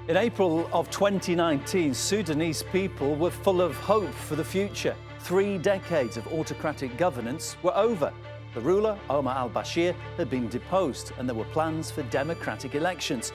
In April of 2019, Sudanese people were full of hope for the future. 3 decades of autocratic governance were over. The ruler, Omar al Bashir, had been deposed and there were plans for democratic elections.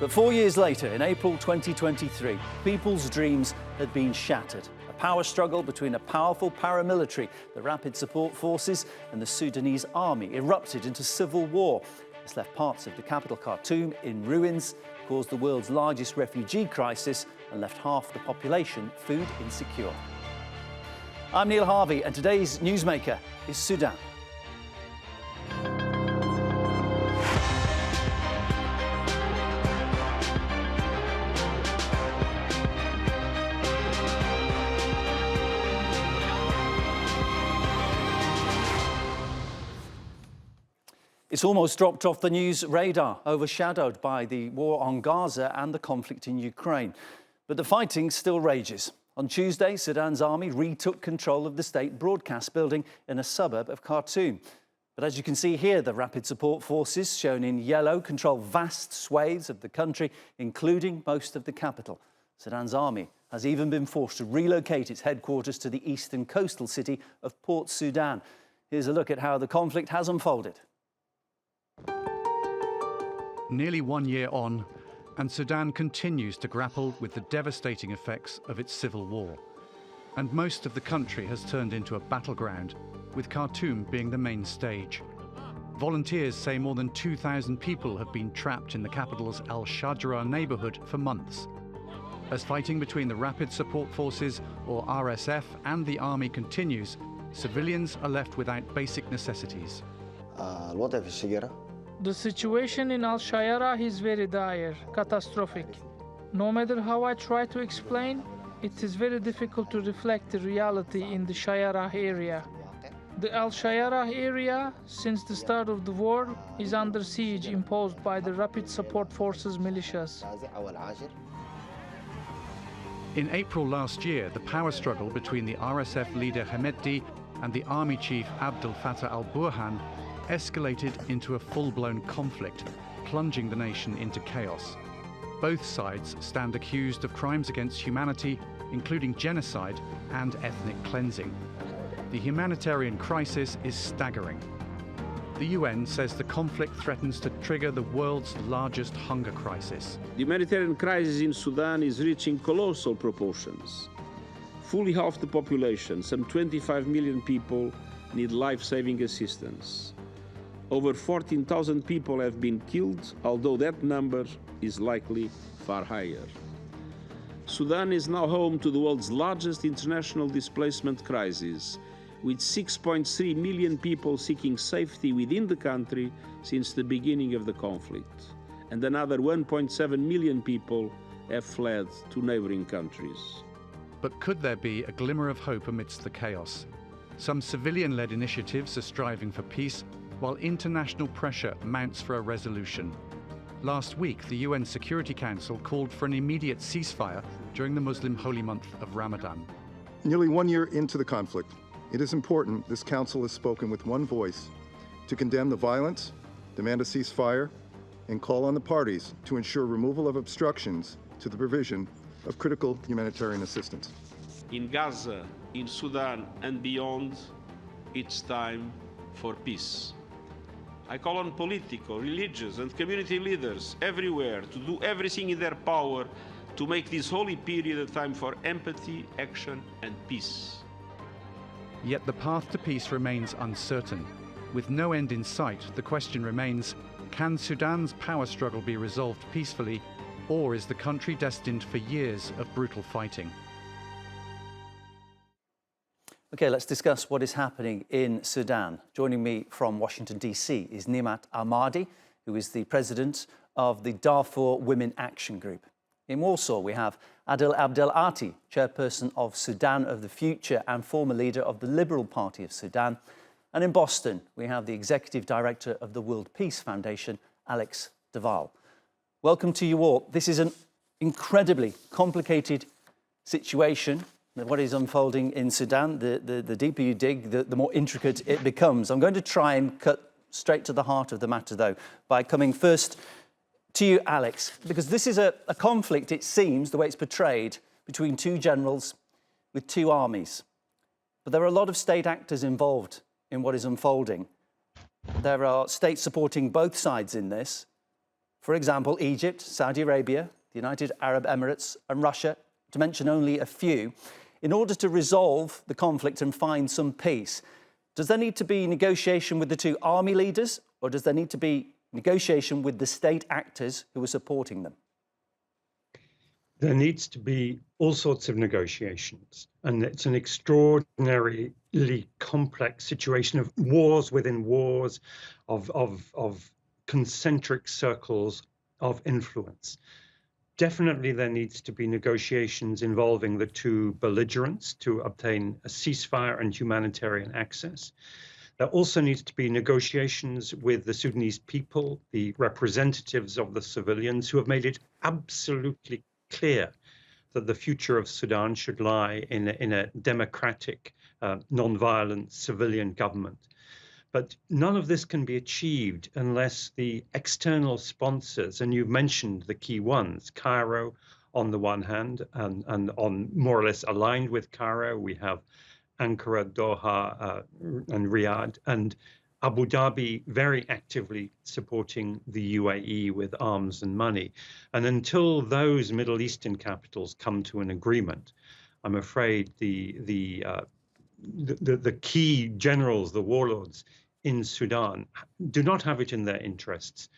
But 4 years later, in April 2023, people's dreams had been shattered. A power struggle between a powerful paramilitary, the Rapid Support Forces, and the Sudanese army erupted into civil war. This left parts of the capital, Khartoum, in ruins, caused the world's largest refugee crisis, and left half the population food insecure. I'm Neil Harvey, and today's newsmaker is Sudan. It's almost dropped off the news radar, overshadowed by the war on Gaza and the conflict in Ukraine. But the fighting still rages. On Tuesday, Sudan's army retook control of the state broadcast building in a suburb of Khartoum. But as you can see here, the Rapid Support Forces, shown in yellow, control vast swathes of the country, including most of the capital. Sudan's army has even been forced to relocate its headquarters to the eastern coastal city of Port Sudan. Here's a look at how the conflict has unfolded. Nearly 1 year on, and Sudan continues to grapple with the devastating effects of its civil war. And most of the country has turned into a battleground, with Khartoum being the main stage. Volunteers say more than 2,000 people have been trapped in the capital's Al Shajara neighborhood for months. As fighting between the Rapid Support Forces, or RSF, and the army continues, civilians are left without basic necessities. The situation in Al Shajara is very dire, catastrophic. No matter how I try to explain, it is very difficult to reflect the reality in the Shajara area. The Al Shajara area, since the start of the war, is under siege imposed by the Rapid Support Forces militias. In April last year, the power struggle between the RSF leader Hemedti and the army chief Abdel al-Burhan escalated into a full-blown conflict, plunging the nation into chaos. Both sides stand accused of crimes against humanity, including genocide and ethnic cleansing. The humanitarian crisis is staggering. The UN says the conflict threatens to trigger the world's largest hunger crisis. The humanitarian crisis in Sudan is reaching colossal proportions. Fully half the population, some 25 million people, need life-saving assistance. Over 14,000 people have been killed, although that number is likely far higher. Sudan is now home to the world's largest international displacement crisis, with 6.3 million people seeking safety within the country since the beginning of the conflict. And another 1.7 million people have fled to neighboring countries. But could there be a glimmer of hope amidst the chaos? Some civilian-led initiatives are striving for peace, while international pressure mounts for a resolution. Last week, the UN Security Council called for an immediate ceasefire during the Muslim holy month of Ramadan. Nearly 1 year into the conflict, it is important this council has spoken with one voice to condemn the violence, demand a ceasefire, and call on the parties to ensure removal of obstructions to the provision of critical humanitarian assistance. In Gaza, in Sudan, and beyond, it's time for peace. I call on political, religious, and community leaders everywhere to do everything in their power to make this holy period a time for empathy, action, and peace. Yet the path to peace remains uncertain. With no end in sight, the question remains, can Sudan's power struggle be resolved peacefully, or is the country destined for years of brutal fighting? Okay, let's discuss what is happening in Sudan. Joining me from Washington, D.C. is Niemat Ahmadi, who is the president of the Darfur Women Action Group. In Warsaw, we have Adil Aati, chairperson of Sudan of the Future and former leader of the Liberal Party of Sudan. And in Boston, we have the executive director of the World Peace Foundation, Alex Duval. Welcome to you all. This is an incredibly complicated situation. What is unfolding in Sudan, the deeper you dig, the more intricate it becomes. I'm going to try and cut straight to the heart of the matter, though, by coming first To you, Alex, because this is a conflict, it seems, the way it's portrayed, between two generals with two armies. But there are a lot of state actors involved in what is unfolding. There are states supporting both sides in this. For example, Egypt, Saudi Arabia, the United Arab Emirates and Russia, to mention only a few. In order to resolve the conflict and find some peace, does there need to be negotiation with the two army leaders, or does there need to be negotiation with the state actors who are supporting them? There needs to be all sorts of negotiations, and it's an extraordinarily complex situation of wars within wars, of concentric circles of influence. Definitely there needs to be negotiations involving the two belligerents to obtain a ceasefire and humanitarian access. There also needs to be negotiations with the Sudanese people, the representatives of the civilians, who have made it absolutely clear that the future of Sudan should lie in a democratic, non-violent civilian government. But none of this can be achieved unless the external sponsors, and you've mentioned the key ones, Cairo on the one hand, and on more or less aligned with Cairo, we have Ankara, Doha, and Riyadh, and Abu Dhabi very actively supporting the UAE with arms and money. And until those Middle Eastern capitals come to an agreement, I'm afraid the key generals, the warlords in Sudan, do not have it in their interests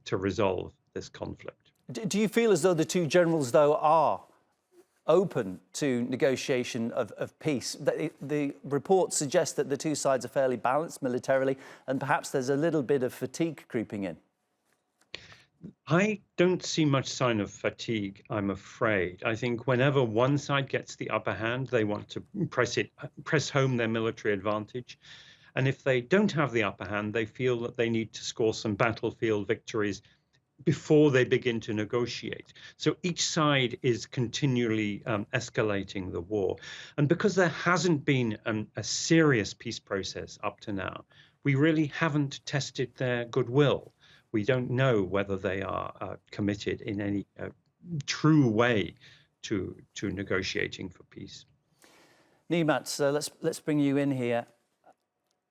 to resolve this conflict. Do you feel as though the two generals, though, are open to negotiation of peace? The reports suggest that the two sides are fairly balanced militarily, and perhaps there's a little bit of fatigue creeping in. I don't see much sign of fatigue, I'm afraid. I think whenever one side gets the upper hand, they want to press home their military advantage. And if they don't have the upper hand, they feel that they need to score some battlefield victories before they begin to negotiate. So each side is continually escalating the war. And because there hasn't been a serious peace process up to now, we really haven't tested their goodwill. We don't know whether they are committed in any true way to negotiating for peace. Niemat, so let's bring you in here.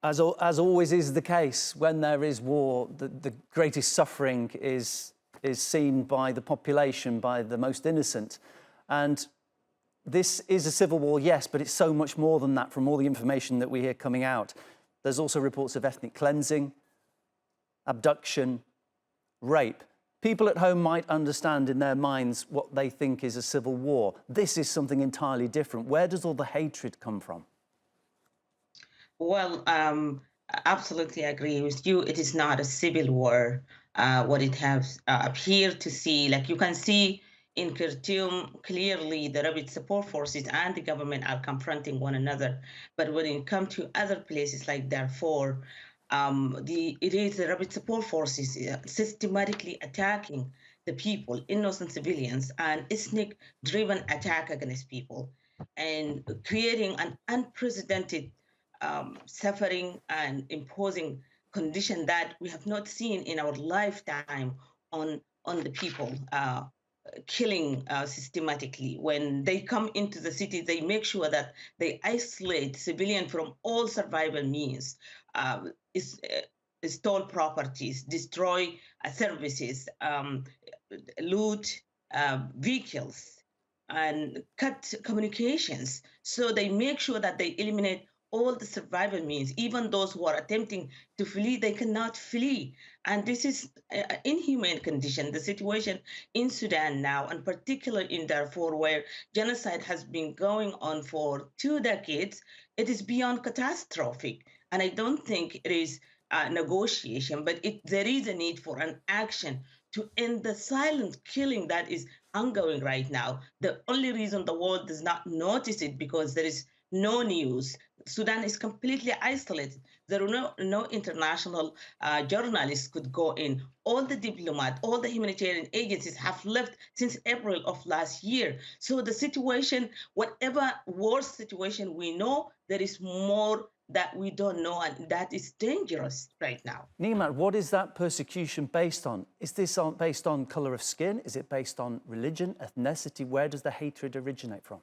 As always is the case, when there is war, the greatest suffering is seen by the population, by the most innocent. And this is a civil war, yes, but it's so much more than that from all the information that we hear coming out. There's also reports of ethnic cleansing, abduction, rape. People at home might understand in their minds what they think is a civil war. This is something entirely different. Where does all the hatred come from? Well, absolutely agree with you. It is not a civil war. What it has appeared to see, like you can see in Khartoum, clearly the rapid support forces and the government are confronting one another. But when it comes to other places like Darfur, it is the rapid support forces systematically attacking the people, innocent civilians, and ethnic-driven attack against people, and creating an unprecedented suffering and imposing condition that we have not seen in our lifetime on the people, killing systematically. When they come into the city, they make sure that they isolate civilians from all survival means, stole properties, destroy services, loot vehicles, and cut communications. So they make sure that they eliminate all the survival means. Even those who are attempting to flee, they cannot flee. And this is an inhumane condition. The situation in Sudan now, and particularly in Darfur, where genocide has been going on for 2 decades, it is beyond catastrophic. And I don't think it is negotiation, but there is a need for an action to end the silent killing that is ongoing right now. The only reason the world does not notice it because there is no news. Sudan is completely isolated. There are no international journalists could go in. All the diplomats, all the humanitarian agencies have left since April of last year. So the situation, whatever worse situation we know, there is more that we don't know, and that is dangerous right now. Niemat, what is that persecution based on? Is this based on colour of skin? Is it based on religion, ethnicity? Where does the hatred originate from?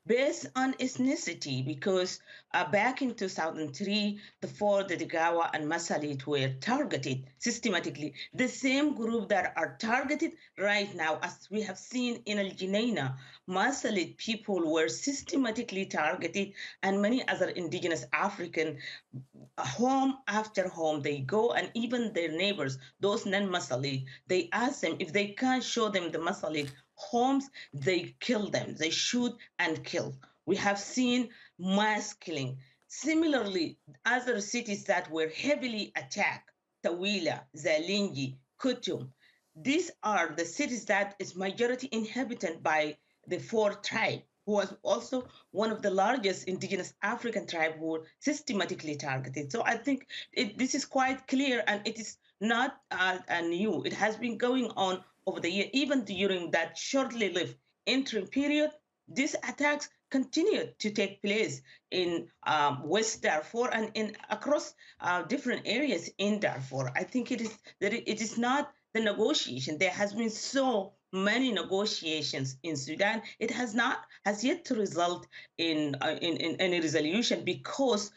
Based on ethnicity, because back in 2003, the Ford, the Degawa, and Masalit were targeted systematically. The same group that are targeted right now, as we have seen in Al Junaina, Masalit people were systematically targeted, and many other indigenous African, home after home, they go, and even their neighbors, those non-Masalit, they ask them if they can't show them the Masalit homes, they kill them, they shoot and kill. We have seen mass killing. Similarly, other cities that were heavily attacked, Tawila, Zalingi, Khartoum, these are the cities that is majority inhabited by the Ford tribe, who was also one of the largest indigenous African tribe who were systematically targeted. So I think this is quite clear, and it is not new. It has been going on over the year. Even during that shortly lived interim period, these attacks continued to take place in West Darfur and across different areas in Darfur. I think it is not the negotiation. There has been so many negotiations in Sudan. It has yet to result in any resolution, because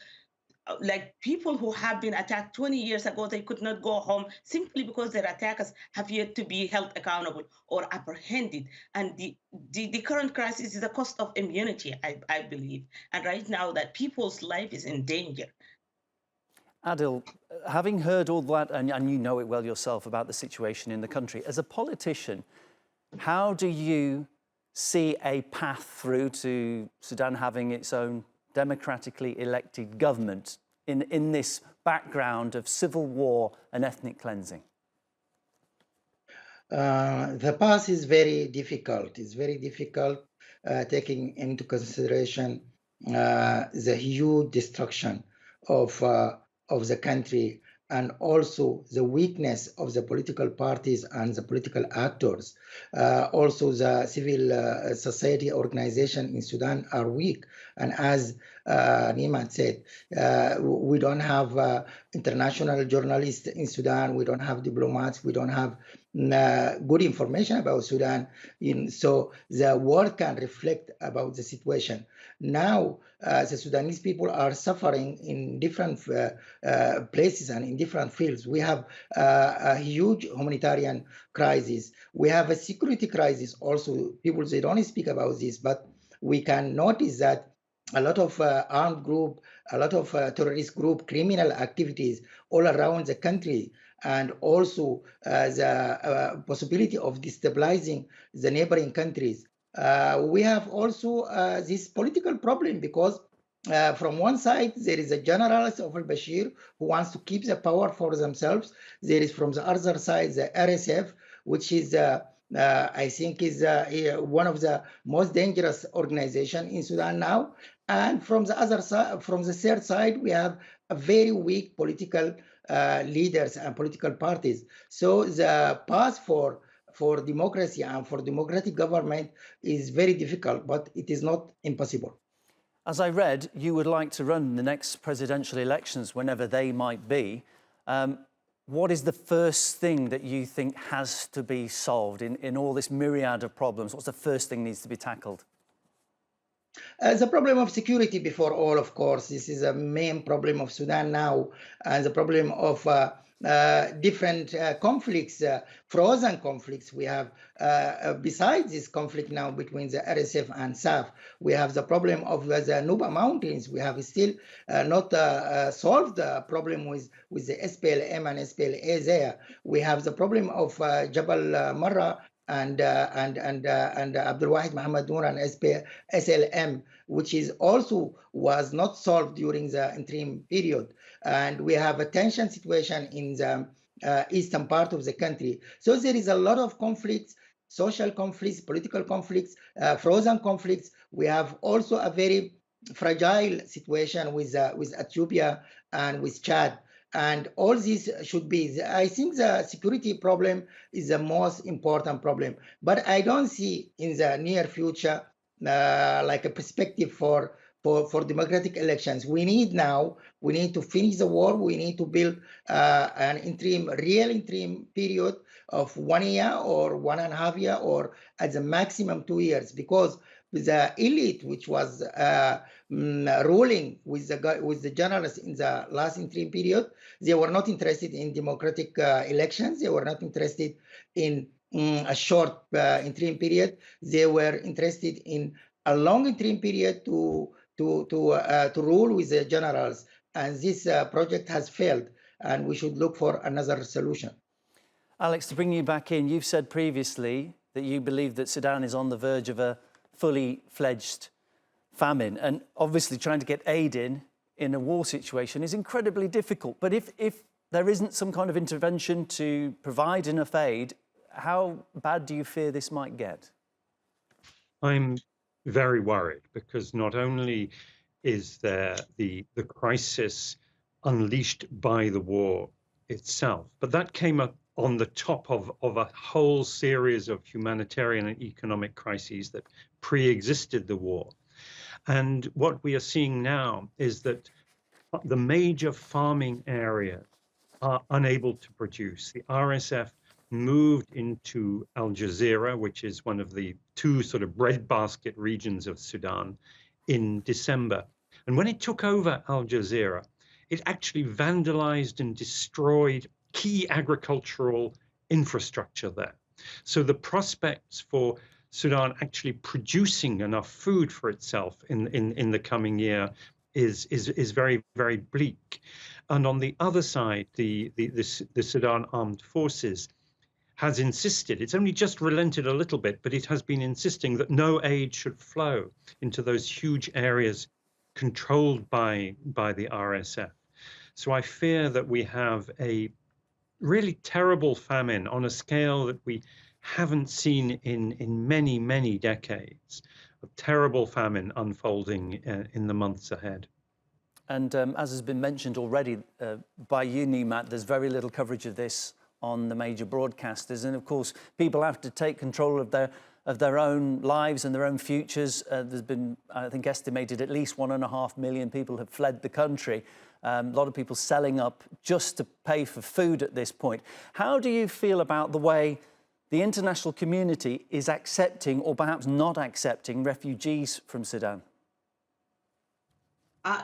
like people who have been attacked 20 years ago, they could not go home simply because their attackers have yet to be held accountable or apprehended. And the current crisis is the cost of impunity, I believe. And right now that people's life is in danger. Adil, having heard all that, and you know it well yourself about the situation in the country, as a politician, how do you see a path through to Sudan having its own democratically elected government in this background of civil war and ethnic cleansing? The path is very difficult. It's very difficult, taking into consideration the huge destruction of the country, and also the weakness of the political parties and the political actors. Also, the civil society organization in Sudan are weak. And as Niemat said, we don't have international journalists in Sudan. We don't have diplomats. We don't have good information about Sudan. So the world can reflect about the situation. Now, the Sudanese people are suffering in different places and in different fields. We have a huge humanitarian crisis. We have a security crisis also. People, they don't speak about this, but we can notice that a lot of armed group, a lot of terrorist group, criminal activities all around the country, and also the possibility of destabilizing the neighboring countries. We have also this political problem, because from one side, there is a general of al Bashir who wants to keep the power for themselves. There is from the other side, the RSF, which is I think is one of the most dangerous organizations in Sudan now. And from the other side, from the third side, we have a very weak political leaders and political parties. So the path for democracy and for democratic government is very difficult, but it is not impossible. As I read, you would like to run the next presidential elections whenever they might be. What is the first thing that you think has to be solved in all this myriad of problems? What's the first thing needs to be tackled? The problem of security before all, of course. This is a main problem of Sudan now, and the problem of different conflicts, frozen conflicts. We have, besides this conflict now between the RSF and SAF, we have the problem of the Nuba Mountains. We have still not solved the problem with the SPLM and SPLA there. We have the problem of Jabal Marra and Abdul Wahid Muhammad Noor and SLM, which is also was not solved during the interim period. And we have a tension situation in the eastern part of the country. So there is a lot of conflicts, social conflicts, political conflicts, frozen conflicts. We have also a very fragile situation with Ethiopia and with Chad. And all this should be, I think the security problem is the most important problem. But I don't see in the near future like a perspective for for democratic elections. We need to finish the war. We need to build an real interim period of 1 year or 1.5 years, or at the maximum 2 years, because the elite, which was ruling with the journalists in the last interim period, they were not interested in democratic elections. They were not interested in a short interim period. They were interested in a long interim period to rule with the generals, and this project has failed, and we should look for another solution. Alex, to bring you back in, you've said previously that you believe that Sudan is on the verge of a fully fledged famine, and obviously trying to get aid in a war situation is incredibly difficult. But if there isn't some kind of intervention to provide enough aid, how bad do you fear this might get? I'm very worried, because not only is there the crisis unleashed by the war itself, but that came up on the top of a whole series of humanitarian and economic crises that pre-existed the war. And what we are seeing now is that the major farming areas are unable to produce. The RSF moved into Al Jazeera, which is one of the two sort of breadbasket regions of Sudan, in December. And when it took over Al Jazeera, it actually vandalized and destroyed key agricultural infrastructure there. So the prospects for Sudan actually producing enough food for itself in the coming year is very, very bleak. And on the other side, the Sudan Armed Forces has insisted, it's only just relented a little bit, but it has been insisting that no aid should flow into those huge areas controlled by the RSF. So I fear that we have a really terrible famine on a scale that we haven't seen in many, many decades, a terrible famine unfolding in the months ahead. And as has been mentioned already by you, Niemat, there's very little coverage of this on the major broadcasters. And of course, people have to take control of their own lives and their own futures. There's been, I think, estimated at least 1.5 million people have fled the country. A lot of people selling up just to pay for food at this point. How do you feel about the way the international community is accepting, or perhaps not accepting, refugees from Sudan?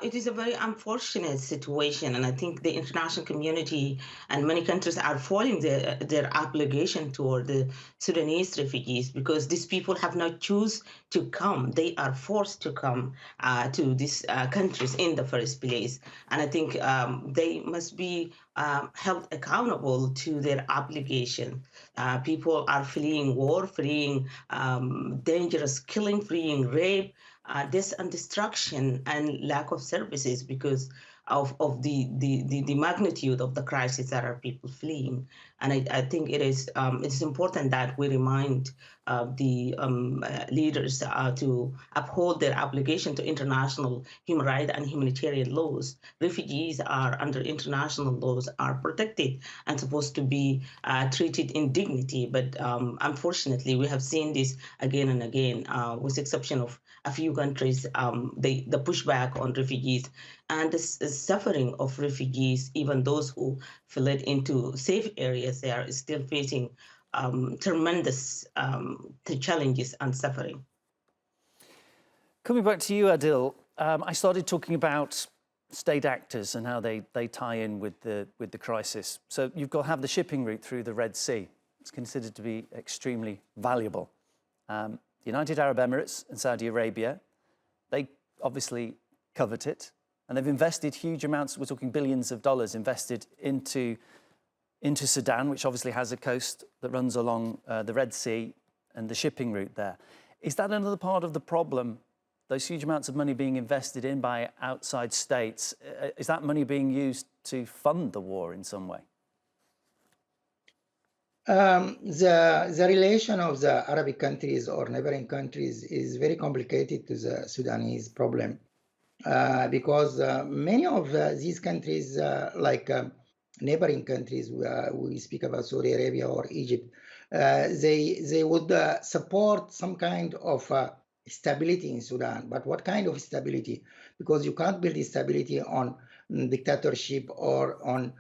It is a very unfortunate situation, and I think the international community and many countries are following their obligation toward the Sudanese refugees, because these people have not choose to come. They are forced to come to these countries in the first place. And I think they must be held accountable to their obligation. People are fleeing war, fleeing dangerous killing, fleeing rape, death and destruction, and lack of services because of the magnitude of the crisis that are people fleeing. And I think it's important that we remind the leaders to uphold their obligation to international human rights and humanitarian laws. Refugees are under international laws, are protected and supposed to be treated in dignity. But unfortunately, we have seen this again and again, with the exception of a few countries, the pushback on refugees and the suffering of refugees. Even those who fled into safe areas, they are still facing tremendous challenges and suffering. Coming back to you, Adil, I started talking about state actors and how they tie in with the crisis. So you've got to have the shipping route through the Red Sea. It's considered to be extremely valuable. The United Arab Emirates and Saudi Arabia, they obviously covet it, and they've invested huge amounts, we're talking billions of dollars invested into Sudan, which obviously has a coast that runs along the Red Sea and the shipping route there. Is that another part of the problem, those huge amounts of money being invested in by outside states? Is that money being used to fund the war in some way? The relation of the Arabic countries or neighboring countries is very complicated to the Sudanese problem, because many of these countries, like neighboring countries, we speak about Saudi Arabia or Egypt, they would support some kind of stability in Sudan. But what kind of stability? Because you can't build stability on dictatorship or on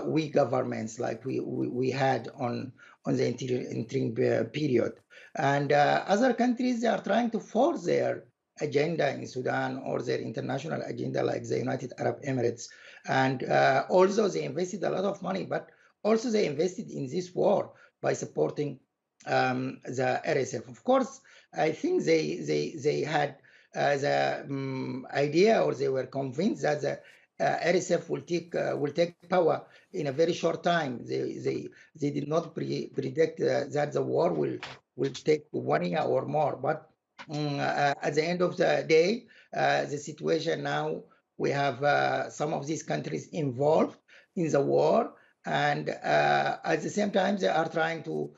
weak governments like we had on the interim period. And other countries, they are trying to force their agenda in Sudan or their international agenda, like the United Arab Emirates. And also they invested a lot of money, but also they invested in this war by supporting the RSF. Of course, I think they had the idea, or they were convinced that the RSF will take power in a very short time. They did not predict that the war will take 1 year or more. But at the end of the day, the situation now, we have some of these countries involved in the war, and at the same time they are trying to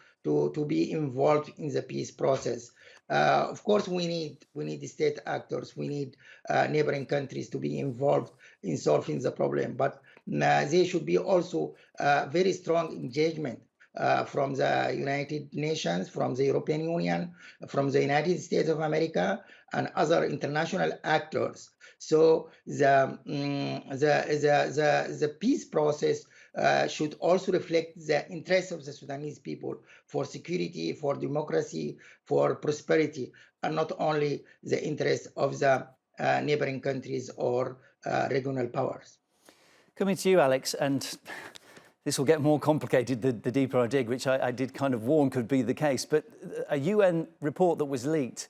be involved in the peace process. Of course, we need state actors, we need neighboring countries to be involved in solving the problem, but there should be also very strong engagement from the United Nations, from the European Union, from the United States of America, and other international actors. So the peace process should also reflect the interests of the Sudanese people for security, for democracy, for prosperity, and not only the interests of the neighboring countries or regional powers. Coming to you, Alex, and this will get more complicated the deeper I dig, which I did kind of warn could be the case. But a UN report that was leaked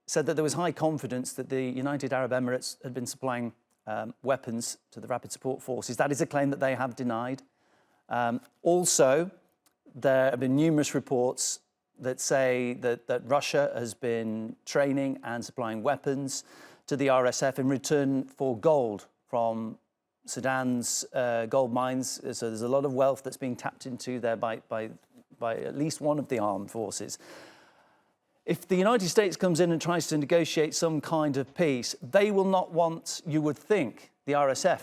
said that there was high confidence that the United Arab Emirates had been supplying weapons to the Rapid Support Forces. That is a claim that they have denied. Also, there have been numerous reports that say that Russia has been training and supplying weapons to the RSF in return for gold from Sudan's gold mines. So there's a lot of wealth that's being tapped into there by at least one of the armed forces. If the United States comes in and tries to negotiate some kind of peace, they will not want, you would think, the RSF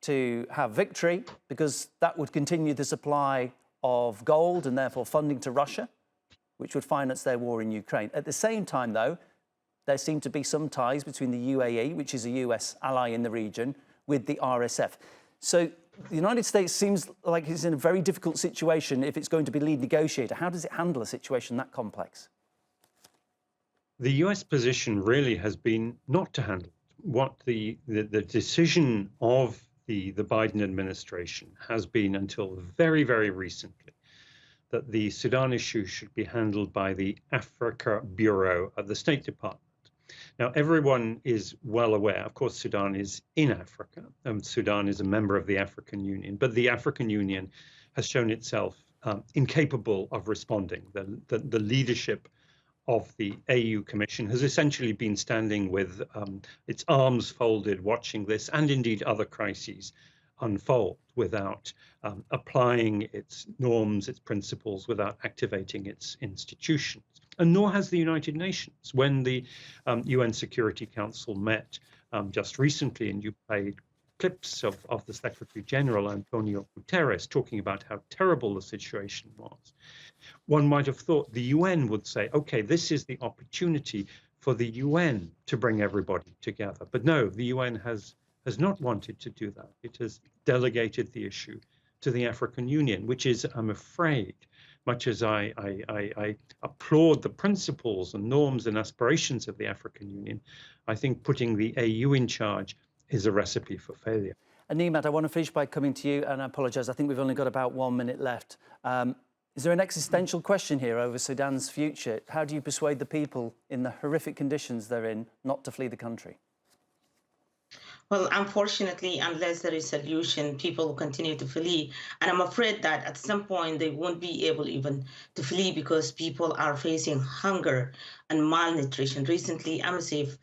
to have victory, because that would continue the supply of gold and therefore funding to Russia, which would finance their war in Ukraine. At the same time, though, there seem to be some ties between the UAE, which is a US ally in the region, with the RSF. So the United States seems like it's in a very difficult situation if it's going to be lead negotiator. How does it handle a situation that complex? The US position really has been not to handle it. What the decision of the Biden administration has been until very, very recently that the Sudan issue should be handled by the Africa Bureau of the State Department. Now, everyone is well aware, of course, Sudan is in Africa. Sudan is a member of the African Union, but the African Union has shown itself incapable of responding. The leadership of the AU Commission has essentially been standing with its arms folded, watching this and indeed other crises unfold without applying its norms, its principles, without activating its institutions. And nor has the United Nations. When the UN Security Council met just recently, and you played clips of the Secretary General, Antonio Guterres, talking about how terrible the situation was, one might have thought the UN would say, okay, this is the opportunity for the UN to bring everybody together. But no, the UN has not wanted to do that. It has delegated the issue to the African Union, which is, I'm afraid, much as I applaud the principles and norms and aspirations of the African Union, I think putting the AU in charge is a recipe for failure. And Niemat, I want to finish by coming to you, and I apologise, I think we've only got about 1 minute left. Is there an existential question here over Sudan's future? How do you persuade the people in the horrific conditions they're in not to flee the country? Well, unfortunately, unless there is a solution, people will continue to flee. And I'm afraid that at some point they won't be able even to flee because people are facing hunger and malnutrition. Recently, UNICEF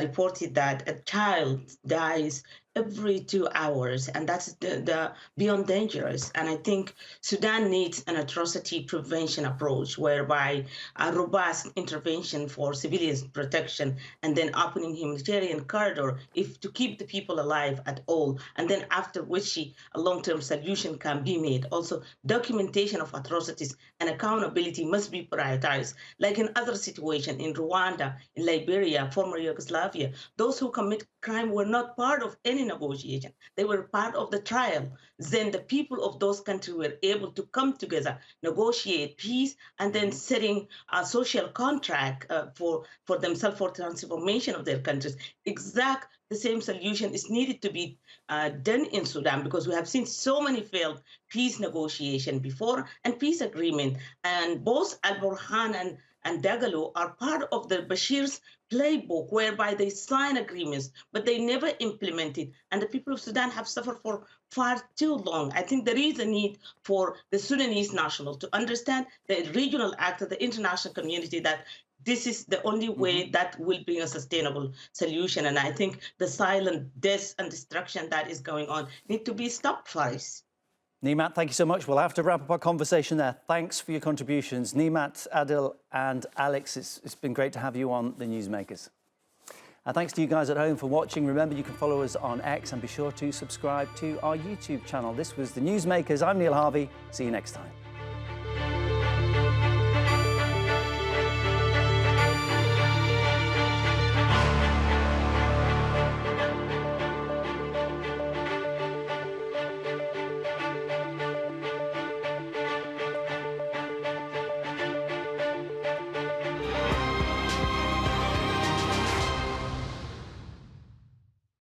reported that a child dies every 2 hours, and that's the beyond dangerous. And I think Sudan needs an atrocity prevention approach whereby a robust intervention for civilians protection, and then opening humanitarian corridor if to keep the people alive at all, and then after which a long-term solution can be made. Also, documentation of atrocities and accountability must be prioritized. Like in other situations, in Rwanda, in Liberia, former Yugoslavia, those who commit crime were not part of any negotiation. They were part of the trial. Then the people of those countries were able to come together, negotiate peace, and then setting a social contract for themselves for transformation of their countries. The same solution is needed to be done in Sudan, because we have seen so many failed peace negotiation before and peace agreement. And both Al-Burhan and Dagalo are part of the Bashir's playbook, whereby they sign agreements, but they never implement it. And the people of Sudan have suffered for far too long. I think there is a need for the Sudanese national to understand, the regional actor, the international community, that this is the only way that will bring a sustainable solution. And I think the silent death and destruction that is going on need to be stopped first. Niemat, thank you so much. We'll have to wrap up our conversation there. Thanks for your contributions. Niemat, Adil and Alex, it's been great to have you on the Newsmakers. And thanks to you guys at home for watching. Remember, you can follow us on X and be sure to subscribe to our YouTube channel. This was the Newsmakers. I'm Neil Harvey. See you next time.